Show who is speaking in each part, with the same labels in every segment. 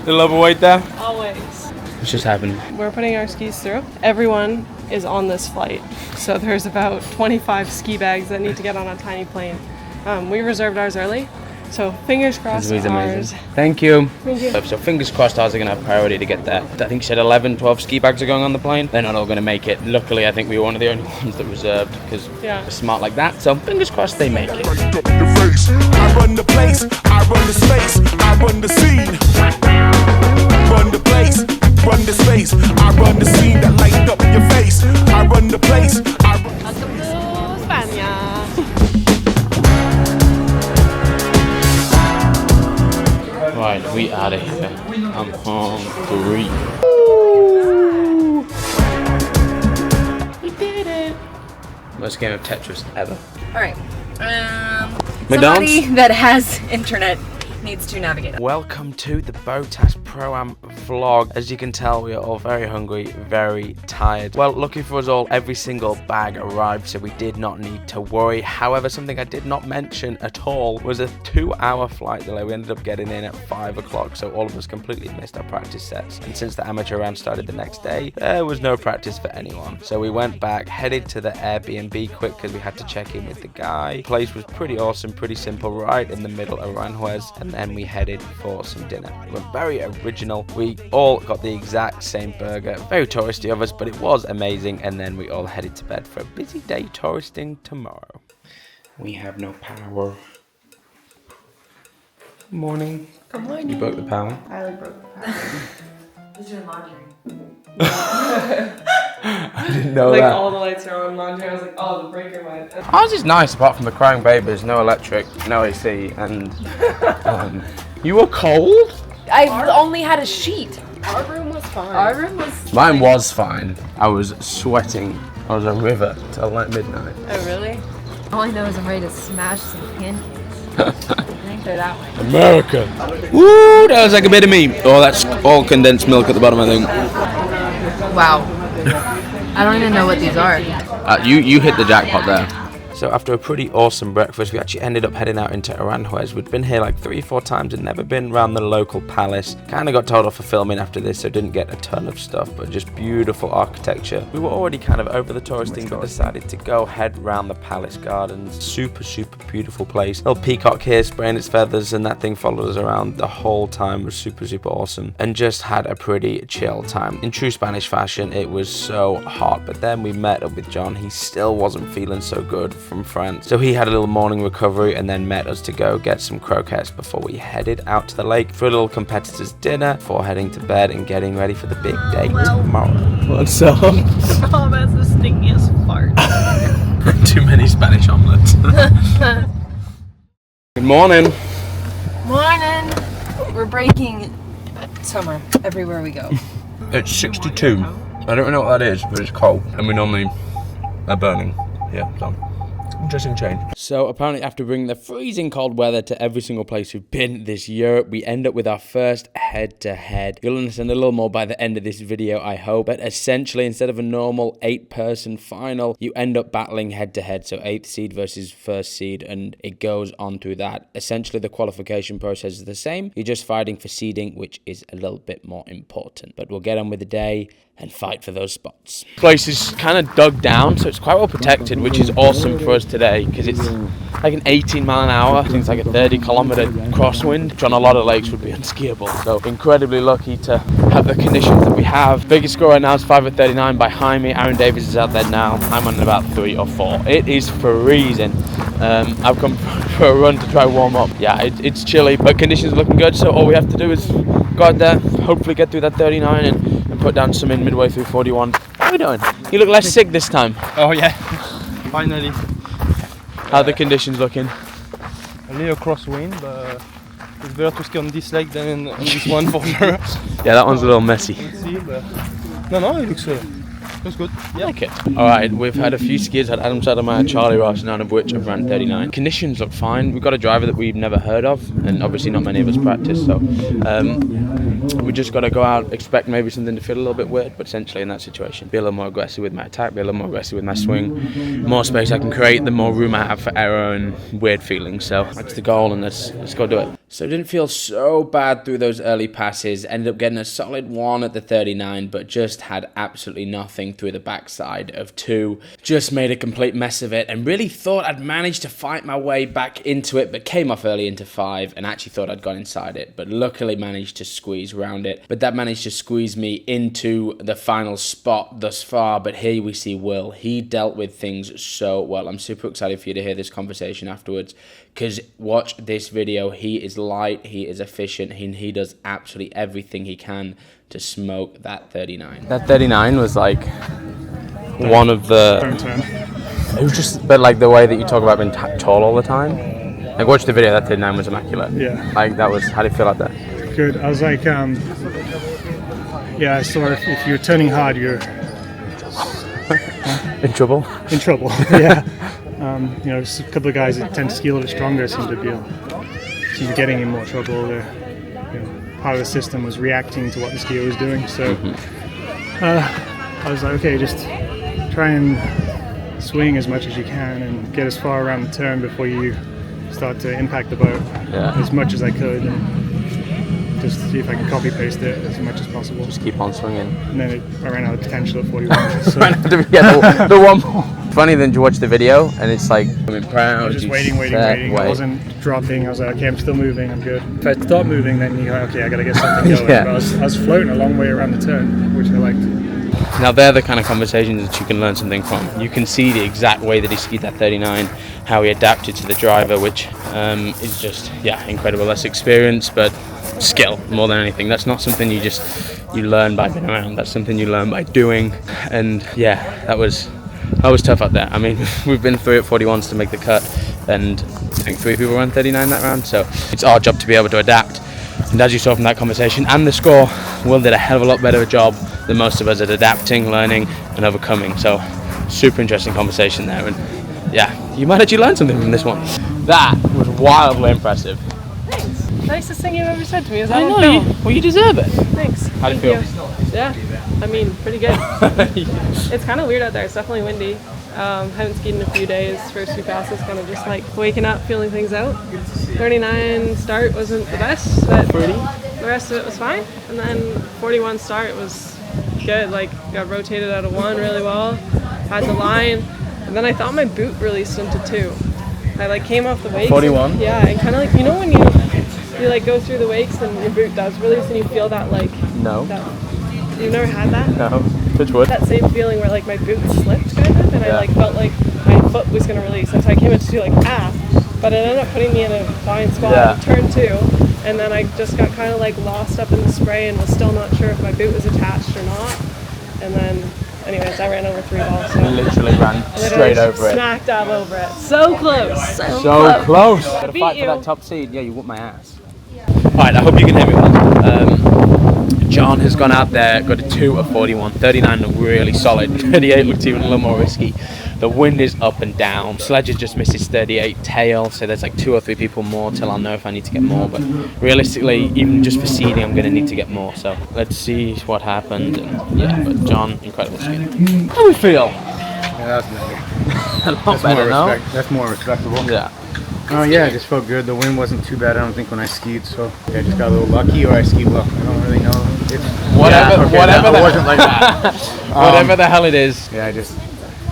Speaker 1: Little overweight there?
Speaker 2: Always.
Speaker 1: What's just happened?
Speaker 2: We're putting our skis through. Everyone is on this flight. So there's about 25 ski bags that need to get on a tiny plane. We reserved ours early. So fingers crossed
Speaker 1: This is amazing.
Speaker 2: ours.
Speaker 1: Thank you.
Speaker 2: Thank you.
Speaker 1: So fingers crossed ours are going to have priority to get there. I think she said 11, 12 ski bags are going on the plane. They're not all going to make it. Luckily, I think we were one of the only ones that reserved because we're smart like that. So fingers crossed they make it.
Speaker 3: I run the place, I run the space, I run the scene. Run the place, run the space, I run the scene that light up your face. I run the place, I run.
Speaker 2: Welcome to España.
Speaker 1: Right, we out of here. I'm hungry. We did it. Worst game of Tetris ever.
Speaker 4: Alright.
Speaker 1: McDonald's?
Speaker 4: Somebody that has internet needs to navigate it.
Speaker 1: Welcome to the Botaski Pro-Am vlog. As you can tell, we are all very hungry, very tired. Well, lucky for us all, every single bag arrived, so we did not need to worry. However, something I did not mention at all was a 2-hour flight delay. We ended up getting in at 5 o'clock, so all of us completely missed our practice sets. And since the amateur round started the next day, there was no practice for anyone. So we went back, headed to the Airbnb quick because we had to check in with the guy. The place was pretty awesome, pretty simple, right in the middle of Aranjuez. And then we headed for some dinner. We were very original. We all got the exact same burger. Very touristy of us, but it was amazing. And then we all headed to bed for a busy day touristing tomorrow. We have no power. Morning.
Speaker 4: Good morning.
Speaker 1: You broke the power?
Speaker 4: I broke the power. I was doing laundry.
Speaker 1: I didn't know
Speaker 2: Like
Speaker 1: that.
Speaker 2: all the lights are on laundry. I was like, oh, the breaker went.
Speaker 1: Ours is nice apart from the crying babies. No electric, no AC, and you were cold?
Speaker 4: I only had a sheet.
Speaker 2: Our room was fine.
Speaker 4: Our room was...
Speaker 1: Mine was fine. I was sweating. I was a river till like midnight.
Speaker 2: Oh, really?
Speaker 4: All I know is I'm ready to smash some pancakes. I think they're that way.
Speaker 1: America. Woo, that was like a bit of meat. Oh, that's all condensed milk at the bottom, I think.
Speaker 4: Wow. I don't even know what these are.
Speaker 1: You hit the jackpot there. So after a pretty awesome breakfast, we actually ended up heading out into Aranjuez. We'd been here like 3-4 times and never been around the local palace. Kind of got told off for filming after this, so didn't get a ton of stuff, but just beautiful architecture. We were already kind of over the touristing, but decided to go head round the palace gardens. Super, super beautiful place. Little peacock here spraying its feathers, and that thing followed us around the whole time. It was super, super awesome. And just had a pretty chill time. In true Spanish fashion, it was so hot, but then we met up with John. He still wasn't feeling so good from France. So he had a little morning recovery and then met us to go get some croquettes before we headed out to the lake for a little competitors dinner before heading to bed and getting ready for the big day tomorrow. What's up?
Speaker 2: Oh, that's the stinkiest fart.
Speaker 1: Too many Spanish omelets. Good morning.
Speaker 4: Morning. We're breaking summer everywhere we go.
Speaker 1: It's 62. I don't know what that is, but it's cold. And we normally are burning. Yeah, so interesting change. So apparently after bringing the freezing cold weather to every single place we've been this year, we end up with our first head-to-head. You'll understand a little more by the end of this video, I hope. But essentially, instead of a normal 8-person final, you end up battling head-to-head. So 8th seed versus 1st seed, and it goes on through that. Essentially, the qualification process is the same. You're just fighting for seeding, which is a little bit more important. But we'll get on with the day and fight for those spots. The place is kind of dug down, so it's quite well protected, which is awesome for us today because it's like an 18 mile an hour. I think it's like a 30-kilometer crosswind, which on a lot of lakes would be unskiable. So incredibly lucky to have the conditions that we have. Biggest score right now is 5 at 39 behind me. Aaron Davis is out there now. I'm on about 3 or 4. It is freezing. I've come for a run to try warm up. Yeah, it's chilly, but conditions are looking good. So all we have to do is go out there, hopefully get through that 39 and put down some in midway through 41. How are we doing? You look less sick this time.
Speaker 5: Oh yeah, finally.
Speaker 1: How are the conditions looking?
Speaker 5: A little crosswind, but it's better to ski on this lake than on this one for sure.
Speaker 1: Yeah, that one's a little messy.
Speaker 5: Let's see, but no, it looks good. Yeah.
Speaker 1: Okay. All right, we've had a few skiers. Had Adam Sadamaya, Charlie Ross, none of which have ran 39. Conditions look fine. We've got a driver that we've never heard of, and obviously not many of us practice. So we just got to go out, expect maybe something to feel a little bit weird, but essentially in that situation, be a little more aggressive with my attack, be a little more aggressive with my swing. More space I can create, the more room I have for error and weird feelings. So that's the goal, and let's go do it. So didn't feel so bad through those early passes. Ended up getting a solid 1 at the 39, but just had absolutely nothing through the backside of 2. Just made a complete mess of it and really thought I'd managed to fight my way back into it, but came off early into 5 and actually thought I'd gone inside it, but luckily managed to squeeze around it. But that managed to squeeze me into the final spot thus far. But here we see Will. He dealt with things so well. I'm super excited for you to hear this conversation afterwards, because watch this video. He is light, he is efficient, he does absolutely everything he can to smoke that 39. That 39 was like one of the... It was just, but like the way that you talk about being tall all the time. Like watch the video, that 39 was immaculate.
Speaker 6: Yeah.
Speaker 1: Like that was, how do you feel like that?
Speaker 6: Good. I was like, yeah, I saw if you're turning hard, you're
Speaker 1: In trouble?
Speaker 6: in trouble. Yeah. You know, just a couple of guys that tend to ski a little bit stronger seem to be getting in more trouble. Part of the system was reacting to what the skier was doing. So I was like, okay, just try and swing as much as you can and get as far around the turn before you start to impact the boat as much as I could. And just see if I can copy paste it as much as possible.
Speaker 1: Just keep on swinging.
Speaker 6: And then I ran out of potential at 41. So
Speaker 1: Yeah, the one more. Funny than to watch the video and it's like, I'm proud.
Speaker 6: I was just waiting. I wasn't dropping. I was like, okay, I'm still moving. I'm good. If I stop moving, then you go, okay, I gotta get something going.
Speaker 1: Yeah.
Speaker 6: But I was floating a long way around the turn, which I liked.
Speaker 1: Now they're the kind of conversations that you can learn something from. You can see the exact way that he skied that 39, how he adapted to the driver, which is just, incredible. That's experience, but skill more than anything. That's not something you learn by being around. That's something you learn by doing. And that was tough out there. I mean, we've been 3 at 41s to make the cut, and I think 3 people ran 39 that round, so it's our job to be able to adapt. And as you saw from that conversation and the score, Will did a hell of a lot better a job than most of us at adapting, learning and overcoming. So super interesting conversation there, and you might actually learn something from this one. That was wildly impressive.
Speaker 2: Thanks. Nicest thing you've ever said to me is
Speaker 1: I know, you deserve it.
Speaker 2: Thanks.
Speaker 1: How do you feel?
Speaker 2: Yeah, I mean, pretty good. It's kind of weird out there. It's definitely windy. Haven't skied in a few days. First few passes, kind of just like waking up, feeling things out. 39 start wasn't the best, but the rest of it was fine. And then 41 start was good. Like, got rotated out of 1 really well. Had the line, and then I thought my boot released into 2. I like came off the wakes.
Speaker 1: 41.
Speaker 2: Yeah, and kind of like, you know when you like go through the wakes and your boot does release and you feel that like.
Speaker 1: No.
Speaker 2: You've never had that?
Speaker 1: No. Touch wood.
Speaker 2: That same feeling where like my boot slipped kind of, and I like felt like my foot was gonna release, and so I came into do like but it ended up putting me in a fine spot on turn 2, and then I just got kind of like lost up in the spray and was still not sure if my boot was attached or not, and then anyways I ran over 3 balls. So
Speaker 1: Literally ran straight over it.
Speaker 2: Smack dab over it. So close.
Speaker 1: So close. Gotta
Speaker 2: beat
Speaker 1: fight
Speaker 2: you.
Speaker 1: for that top seed. Yeah, you whooped my ass. Alright, I hope you can hear me well. John has gone out there, got a 2 of 41, 39 looked really solid, 38 looked even a little more risky. The wind is up and down. Sledges just missed his 38 tail, so there's like 2 or 3 people more till I'll know if I need to get more, but realistically, even just for seeding, I'm going to need to get more, so let's see what happened. And but John, incredible skiing. How do we feel?
Speaker 7: Yeah, that's better.
Speaker 1: A lot better now.
Speaker 7: That's more respectable.
Speaker 1: Yeah.
Speaker 7: Oh yeah, it just felt good. The wind wasn't too bad, I don't think, when I skied, so I just got a little lucky, or I skied well. I don't really know.
Speaker 1: Whatever
Speaker 7: it wasn't like that.
Speaker 1: Whatever the hell it is.
Speaker 7: Yeah,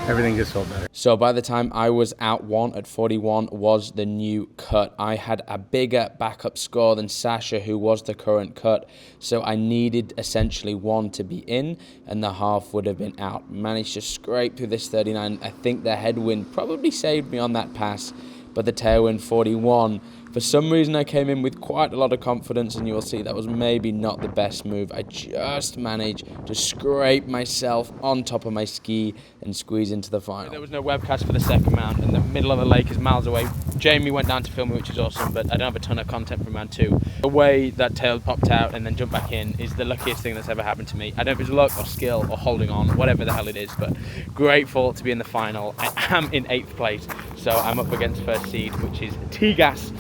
Speaker 7: everything just felt better.
Speaker 1: So by the time I was out 1 at 41 was the new cut. I had a bigger backup score than Sasha, who was the current cut. So I needed essentially 1 to be in and the half would have been out. Managed to scrape through this 39. I think the headwind probably saved me on that pass, but the tailwind 41. For some reason I came in with quite a lot of confidence, and you will see that was maybe not the best move. I just managed to scrape myself on top of my ski and squeeze into the final. There was no webcast for the second round, and the middle of the lake is miles away. Jamie went down to film me, which is awesome, but I don't have a ton of content from round 2. The way that tail popped out and then jumped back in is the luckiest thing that's ever happened to me. I don't know if it's luck or skill or holding on, whatever the hell it is, but grateful to be in the final. I am in 8th place, so I'm up against first seed, which is T-Gas.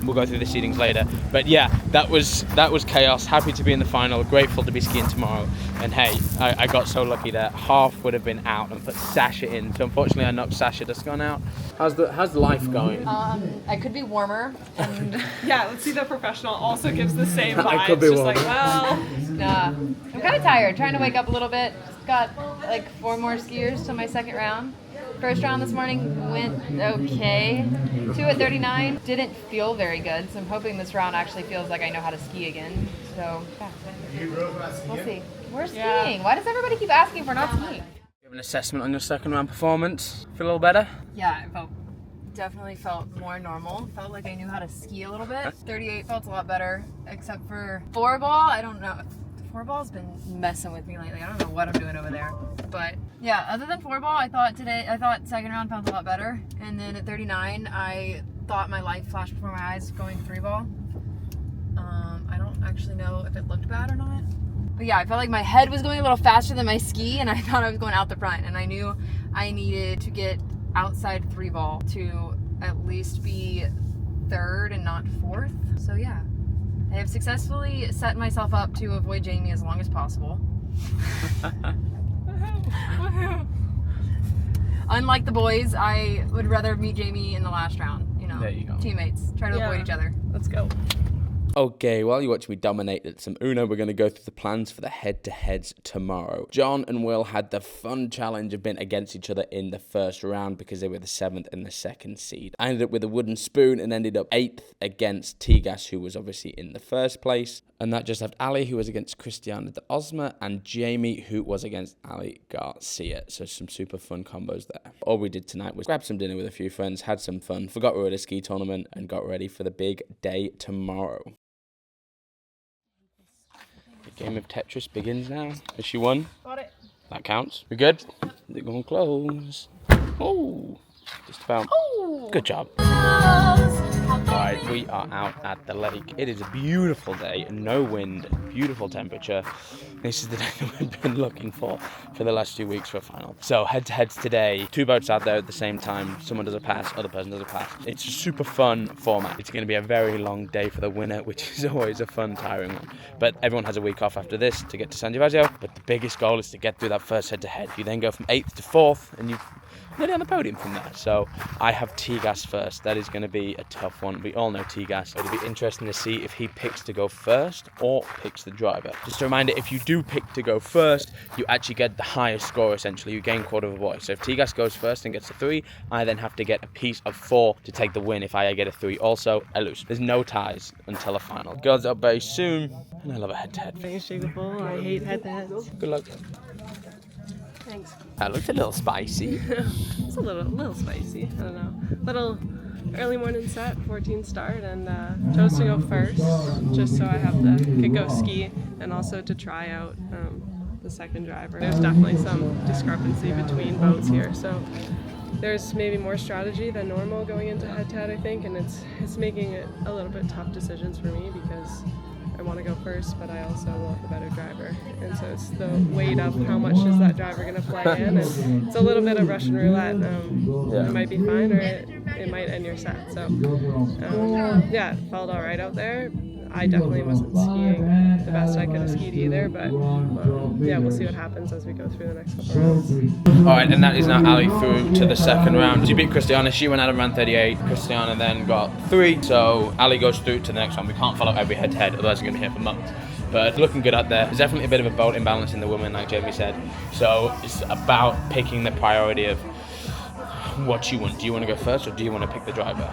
Speaker 1: we'll go through the seedings later. But yeah, that was chaos. Happy to be in the final, grateful to be skiing tomorrow. And hey, I got so lucky that half would have been out and put Sasha in. So unfortunately I knocked Sasha Descon out. How's life going?
Speaker 4: I could be warmer. And
Speaker 2: Yeah, let's see the professional also gives the same vibes.
Speaker 1: I could be
Speaker 2: just
Speaker 1: one.
Speaker 2: like, well,
Speaker 4: nah, I'm kind of tired. Trying to wake up a little bit. Just got like 4 more skiers to my second round. First round this morning went okay. 2 at 39. Didn't feel very good, so I'm hoping this round actually feels like I know how to ski again. So, yeah. We'll see. We're skiing.
Speaker 2: Yeah.
Speaker 4: Why does everybody keep asking if we're not skiing?
Speaker 1: Give an assessment on your second round performance. Feel a little better?
Speaker 4: Yeah, definitely felt more normal. Felt like I knew how to ski a little bit. 38 felt a lot better, except for 4-ball. I don't know. 4-ball's been messing with me lately. I don't know what I'm doing over there. But yeah, other than 4-ball, I thought second round felt a lot better. And then at 39, I thought my life flashed before my eyes going 3-ball. I don't actually know if it looked bad or not. But yeah, I felt like my head was going a little faster than my ski, and I thought I was going out the front. And I knew I needed to get outside 3-ball to at least be 3rd and not 4th. So yeah, I have successfully set myself up to avoid Jamie as long as possible. Unlike the boys, I would rather meet Jamie in the last round. You know,
Speaker 1: There you go.
Speaker 4: Teammates, try to avoid each other.
Speaker 2: let's go.
Speaker 1: Okay, while you watch me dominate at some Uno, we're going to go through the plans for the head-to-heads tomorrow. John and Will had the fun challenge of being against each other in the first round because they were the 7th and the 2nd seed. I ended up with a wooden spoon and ended up 8th against Tigas, who was obviously in the first place. And that just left Ali, who was against Christiana de Osma, and Jamie, who was against Ali Garcia. So some super fun combos there. All we did tonight was grab some dinner with a few friends, had some fun, forgot we were at a ski tournament, and got ready for the big day tomorrow. The game of Tetris begins now. Has she won?
Speaker 2: Got it.
Speaker 1: That counts. We good? They're going to close. Oh, just about. Good job. Right, we are out at the lake. It is a beautiful day, no wind, beautiful temperature. This is the day that we've been looking for the last 2 weeks for a final. So head-to-heads today, 2 boats out there at the same time. Someone does a pass, other person does a pass. It's a super fun format. It's going to be a very long day for the winner, which is always a fun, tiring one. But everyone has a week off after this to get to San Gervasio. But the biggest goal is to get through that first head-to-head. You then go from 8th to 4th, and you've nearly on the podium from there. So I have Tigas first. That is going to be a tough one. We all know Tigas. It'll be interesting to see if he picks to go first or picks the driver. Just a reminder, if you do pick to go first, you actually get the highest score essentially. You gain quarter of a point. So if Tigas goes first and gets a 3, I then have to get a piece of 4 to take the win. If I get a 3 also, I lose. There's no ties until the final. Girls up very soon, and I love a head-to-head.
Speaker 2: Thanks, Shakeable. I hate head-to-heads.
Speaker 1: Good luck.
Speaker 2: Thanks.
Speaker 1: That looks a little spicy.
Speaker 2: It's a little spicy. I don't know. Little early morning set, 14 start, and chose to go first just so I could go ski and also to try out the second driver. There's definitely some discrepancy between boats here, so there's maybe more strategy than normal going into head-to-head, I think, and it's making it a little bit tough decisions for me because I want to go first, but I also want the better driver. And so it's the weight of how much is that driver going to play in. And it's a little bit of Russian roulette. It might be fine or it might end your set. So, yeah, it felt all right out there. I definitely wasn't skiing the best I could have skied either, but yeah, we'll see what happens as we go through the next couple rounds.
Speaker 1: Alright, and that is now Ali through to the second round. She beat Christiana, she went out of round 38. Christiana then got 3, so Ali goes through to the next one. We can't follow every head-to-head, otherwise we're going to be here for months. But looking good out there. There's definitely a bit of a boat imbalance in the women, like Jamie said. So it's about picking the priority of what you want. Do you want to go first or do you want to pick the driver?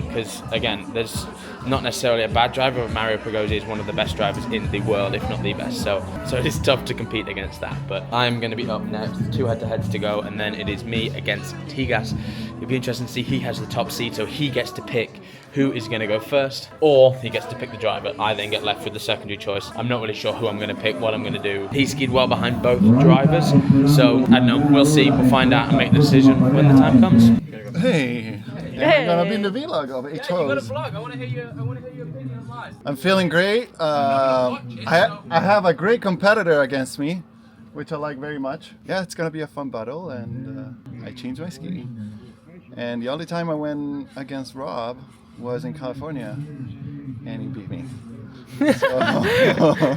Speaker 1: Because again, there's not necessarily a bad driver, but Mario Pagozzi is one of the best drivers in the world, if not the best. So it is tough to compete against that. But I'm going to be up next, 2 head-to-heads to go, and then it is me against Tigas. It'll be interesting to see. He has the top seed, so he gets to pick who is going to go first, or he gets to pick the driver. I then get left with the secondary choice. I'm not really sure who I'm going to pick, what I'm going to do. He skied well behind both drivers, so I don't know. We'll see. We'll find out and make the decision when the time comes.
Speaker 8: Hey, I'm gonna be in the vlog of HOs.
Speaker 1: vlog. I want to hear your opinion live.
Speaker 8: I'm feeling great. I have a great competitor against me, which I like very much. Yeah, it's gonna be a fun battle, and I changed my ski. And the only time I went against Rob was in California, and he beat me. So,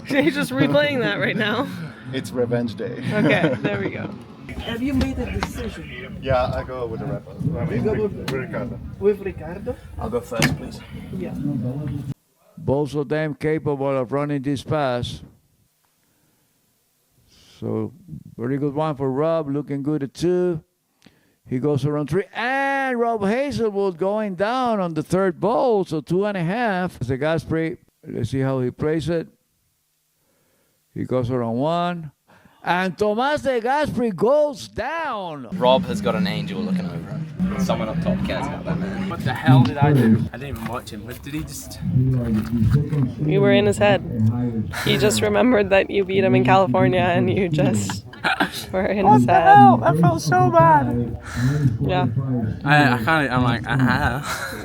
Speaker 2: He's just replaying that right now.
Speaker 8: it's revenge day.
Speaker 2: Okay, there we go.
Speaker 9: Have you made a decision
Speaker 8: Yeah, I go with the Red Bull. I mean, with Ricardo.
Speaker 9: with Ricardo?
Speaker 1: I'll go first, please.
Speaker 9: Yeah.
Speaker 10: Both of them capable of running this pass. So, very good one for Rob, looking good at 2. He goes around 3. And Rob Hazelwood going down on the third bowl, so 2.5. The Gasprey, let's see how he plays it. He goes around 1. And Tomas de Gasprey goes down.
Speaker 11: Rob has got an angel looking over him. Someone up top cares about that man.
Speaker 1: What the hell did I do? I didn't even watch him. But did he just...
Speaker 2: You were in his head. He just remembered that you beat him in California and you just were in his head.
Speaker 1: That felt so bad.
Speaker 2: Yeah.
Speaker 1: I can't... I'm like,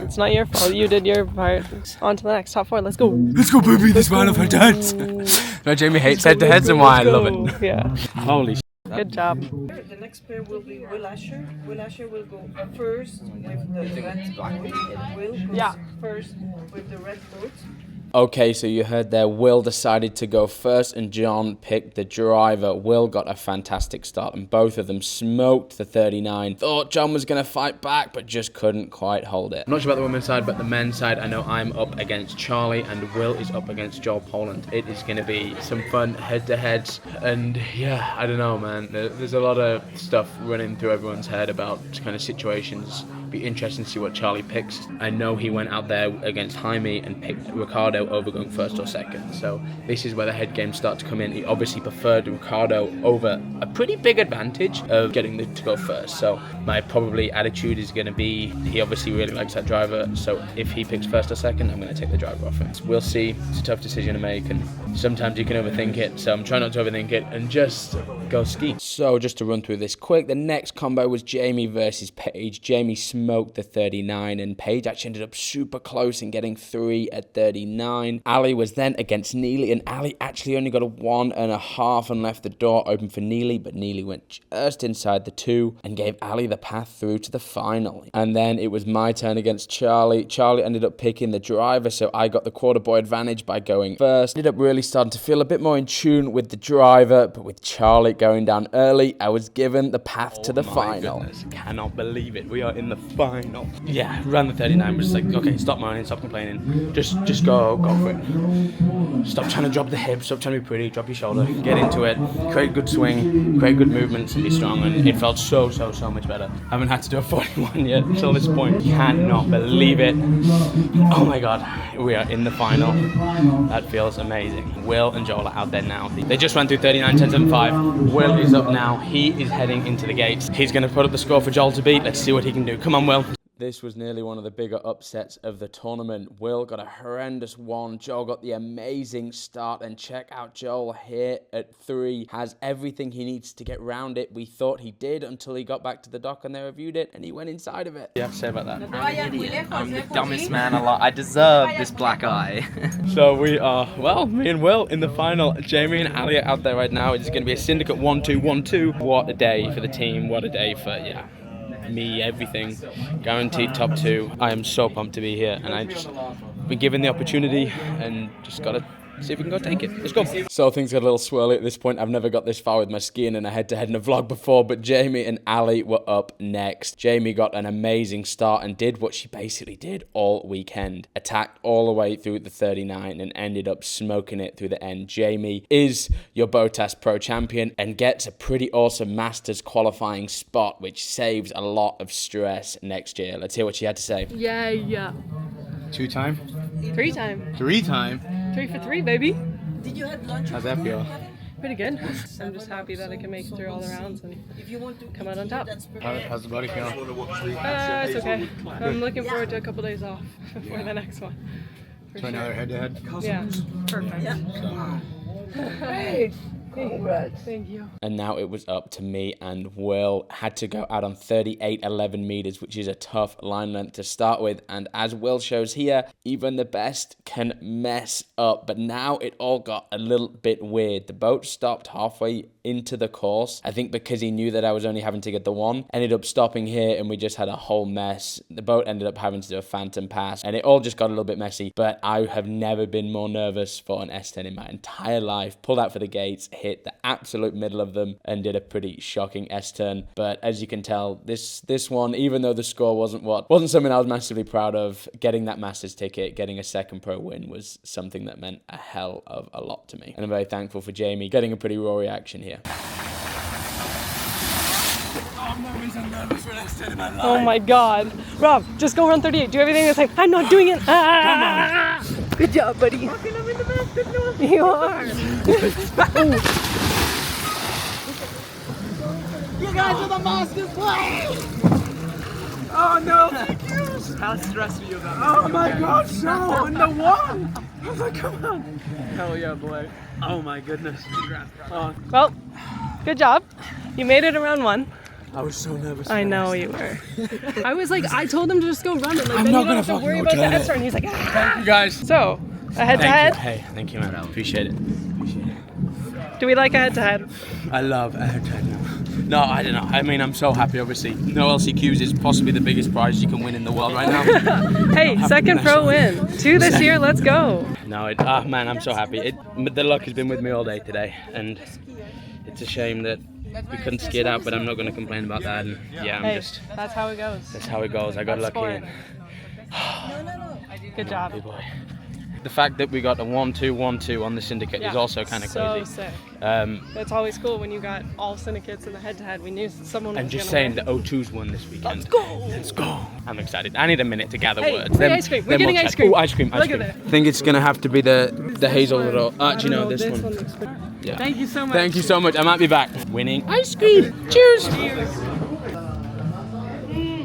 Speaker 2: It's not your fault. You did your part. On to the next. Top 4. Let's go.
Speaker 1: Let's go, baby. This man of our dance. No, Jamie hates head-to-heads and why I love it.
Speaker 2: Yeah.
Speaker 1: Holy
Speaker 2: Good job.
Speaker 9: The next pair will be Will Asher. Will Asher will go first with the red boat. Will goes first with the red boat.
Speaker 1: Okay, so you heard there, Will decided to go first and John picked the driver. Will got a fantastic start and both of them smoked the 39. Thought John was going to fight back, but just couldn't quite hold it. I'm not sure about the women's side, but the men's side, I know I'm up against Charlie and Will is up against Joel Poland. It is going to be some fun head-to-heads and yeah, I don't know, man. There's a lot of stuff running through everyone's head about kind of situations. Be interesting to see what Charlie picks. I know he went out there against Jaime and picked Ricardo over going first or second. So this is where the head games start to come in. He obviously preferred Ricardo over a pretty big advantage of getting to go first. So my probably attitude is going to be he obviously really likes that driver. So if he picks first or second, I'm going to take the driver off him. We'll see. It's a tough decision to make and sometimes you can overthink it. So I'm trying not to overthink it and just go ski. So just to run through this quick, the next combo was Jamie versus Paige. Jamie smoked the 39 and Paige actually ended up super close in getting 3 at 39. Ali was then against Neely and Ali actually only got a 1.5 and left the door open for Neely, but Neely went just inside the 2 and gave Ali the path through to the final. And then it was my turn against Charlie. Charlie ended up picking the driver, so I got the quarter boy advantage by going first. Ended up really starting to feel a bit more in tune with the driver, but with Charlie going down early, I was given the path to the final. Goodness, cannot believe it. We are in the final. Yeah, ran the 39, was like, okay, stop moaning, stop complaining. Just go for it. Stop trying to drop the hips, stop trying to be pretty, drop your shoulder, get into it, create good swing, create good movements and be strong, and it felt so much better. I haven't had to do a 41 yet until this point. Cannot believe it. Oh my god, we are in the final. That feels amazing. Will and Joel are out there now. They just ran through 39, 10, 7, 5. Will is up now. He is heading into the gates. He's going to put up the score for Joel to beat. Let's see what he can do. Come on, Will. This was nearly one of the bigger upsets of the tournament. Will got a horrendous 1. Joel got the amazing start. And check out Joel here at 3. Has everything he needs to get round it. We thought he did until he got back to the dock and they reviewed it. And he went inside of it. What do you have to say about that?
Speaker 11: I'm the dumbest man alive. I deserve this black eye.
Speaker 1: So we are, well, me and Will in the final. Jamie and Ali are out there right now. It's going to be a syndicate 1-2, 1-2. What a day for the team. What a day for, yeah, me, everything. Guaranteed top 2. I am so pumped to be here and I just been given the opportunity and just got to see if we can go take it. Let's go. So things got a little swirly at this point. I've never got this far with my skiing in a head-to-head in a vlog before, but Jamie and Ali were up next. Jamie got an amazing start and did what she basically did all weekend. Attacked all the way through the 39 and ended up smoking it through the end. Jamie is your Botas Pro champion and gets a pretty awesome Masters qualifying spot, which saves a lot of stress next year. Let's hear what she had to say.
Speaker 2: Yeah.
Speaker 5: 2-time?
Speaker 2: 3-time.
Speaker 5: 3-time?
Speaker 2: 3 for 3, baby.
Speaker 9: Did you have lunch?
Speaker 5: How's that feel?
Speaker 2: Pretty good. I'm just happy that I can make it through all the rounds and come out on top.
Speaker 5: How's the body feeling?
Speaker 2: It's okay. I'm looking forward to a couple days off before the next one.
Speaker 5: So another head-to-head?
Speaker 2: Yeah. Perfect.
Speaker 9: Hey, Congrats.
Speaker 2: Thank you.
Speaker 1: And now it was up to me and Will. Had to go out on 38.11 meters, which is a tough line length to start with. And as Will shows here, even the best can mess up. But now it all got a little bit weird. The boat stopped halfway into the course. I think because he knew that I was only having to get the one. Ended up stopping here and we just had a whole mess. The boat ended up having to do a phantom pass and it all just got a little bit messy. But I have never been more nervous for an S10 in my entire life. Pulled out for the gates, hit the absolute middle of them and did a pretty shocking S-turn. But as you can tell, this one, even though the score wasn't something I was massively proud of, getting that Masters ticket, getting a second pro win was something that meant a hell of a lot to me. And I'm very thankful for Jamie getting a pretty raw reaction here.
Speaker 2: Oh my God. Rob, just go run 38. Do everything that's like, I'm not doing it. Ah!
Speaker 9: Come on. Good job, buddy. You are.
Speaker 11: You guys are the Masters play!
Speaker 9: Oh no.
Speaker 11: How stressed are you about this?
Speaker 9: Oh my God, so on the one. I was like, come on.
Speaker 11: Hell yeah, boy. Oh my goodness. Congrats, bro.
Speaker 2: Well, good job. You made it around 1.
Speaker 11: I was so nervous.
Speaker 2: I know you were. I was like, I told him to just go run it. Like, then you don't have to worry about the S-turn. He's like, ah.
Speaker 1: Thank you guys.
Speaker 2: So, a head-to-head?
Speaker 1: Hey, thank you, man. Appreciate it.
Speaker 2: Do we like a head-to-head?
Speaker 1: I love a head-to-head now. No, I don't know. I mean, I'm so happy, obviously. No LCQs is possibly the biggest prize you can win in the world right now.
Speaker 2: Hey, second pro win. 2 this year, let's go.
Speaker 1: No, man, I'm so happy. The luck has been with me all day today, and it's a shame that we couldn't ski it out, but I'm not going to complain about that. And yeah,
Speaker 2: that's how it goes.
Speaker 1: That's how it goes. I got lucky. And,
Speaker 2: good job.
Speaker 1: Boy. The fact that we got a 1-2-1-2 on the syndicate is also kind of crazy.
Speaker 2: So sick. It's always cool when you got all syndicates in the head-to-head. We knew someone was
Speaker 1: I'm just
Speaker 2: gonna
Speaker 1: saying
Speaker 2: win.
Speaker 1: the O2's won this weekend.
Speaker 2: Let's go!
Speaker 1: Let's go! I'm excited. I need a minute to gather words.
Speaker 2: Free ice cream. We're getting ice cream.
Speaker 1: Oh, ice cream.
Speaker 2: Look at that.
Speaker 1: I think it's going to have to be the Hazelwood or... Actually, no, this one.
Speaker 2: Looks good.
Speaker 1: Yeah.
Speaker 2: Thank you so much.
Speaker 1: Thank you so much. I might be back. Winning ice cream. Cheers!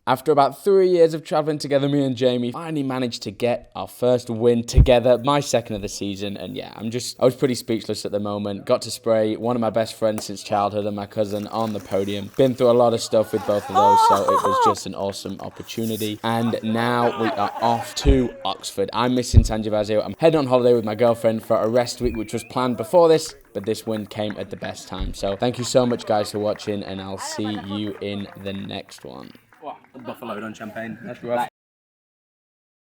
Speaker 1: After about 3 years of traveling together, me and Jamie finally managed to get our first win together, my second of the season. And yeah, I was pretty speechless at the moment. Got to spray one of my best friends since childhood and my cousin on the podium. Been through a lot of stuff with both of those, so it was just an awesome opportunity. And now we are off to Oxford. I'm missing San Gervasio. I'm heading on holiday with my girlfriend for a rest week, which was planned before this, but this win came at the best time. So thank you so much, guys, for watching, and I'll see you in the next one. Buffalo on champagne. That's rough.